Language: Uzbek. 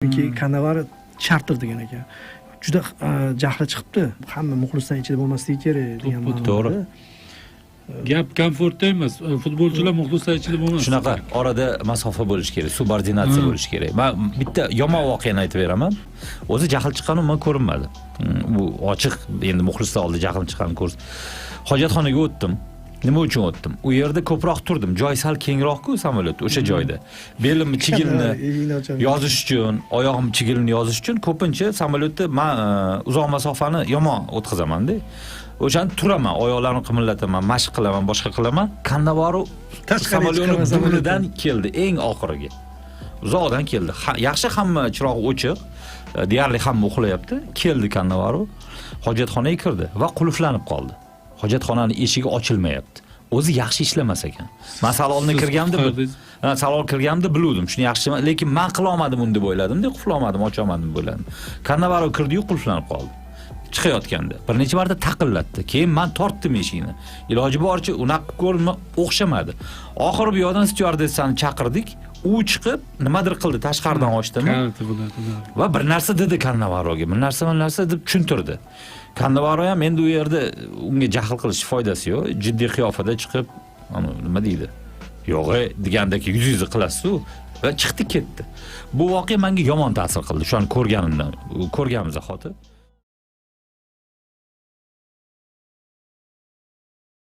Chunki Cannavaro charter degan ekan. Juda jahli chiqibdi. Hamma muxlislar ichida bo'lmasligi kerak degan ma'noda. To'g'ri. Gap komfortda emas. Futbolchilar muxlislar ichida bo'lmas. Shunaqa orada masofa bo'lishi kerak, subordinatsiya bo'lishi kerak. Men bitta yomon voqeani aytib beraman. O'zi jahl chiqqani men ko'rinmadi. Bu ochiq endi muxlislar oldida jahl chiqqanini ko'rsa. Hojatxonaga o'tdim. Nima uchun o'tdim? U yerda ko'proq turdim. Joy sal kengroq-ku samolyot o'sha joyda. Belimni chigilni yozish uchun, oyog'imni chigilni yozish uchun ko'pincha samolyotda men uzoq masofani yomon o'tkazaman-da. O'shani turaman, oyoqlarni qimillataman, mashq qilaman, boshqa qilaman. Cannavaro samolyotning bunidan keldi, eng oxiriga. Uzoqdan keldi. Yaxshi hamma chirog'i o'chiq, deyarli hamma uxlayapti. Keldi Cannavaro, hojatxonaga kirdi va qulflanib qoldi. Hojatxonaning eshigi ochilmayapti. O'zi yaxshi ishlamas ekan. Men salonga kirganimda biluvdim, shuni yaxshi, lekin men qila olmadim uni deb o'yladim-da, qulfla olmadim, ocha olmadim deb o'yladim. Cannavaro kirdi-yu, qulflanib qoldi. Chiqayotganda bir necha marta taqillatdi. Keyin men tortdim eshikni. Iloji boricha unaqa ko'rinma o'xshamadi. Oxiri bu yo'dan styuardessani chaqirdik. U chiqib nimadir qildi, tashqaridan ochdimi? Va bir narsa dedi Cannavaroga. Bir narsa deb tushuntirdi. Cannavaro ham endi u yerda unga jahl qilish foydasi yo'q. Jiddiy qiyofada chiqib, nima deydi? Yo'q, degandagi yuzingizni qilasiz-ku va chiqdi ketdi. Bu voqea menga yomon ta'sir qildi. Shu an ko'rganimdan, ko'rganimiz zahoti.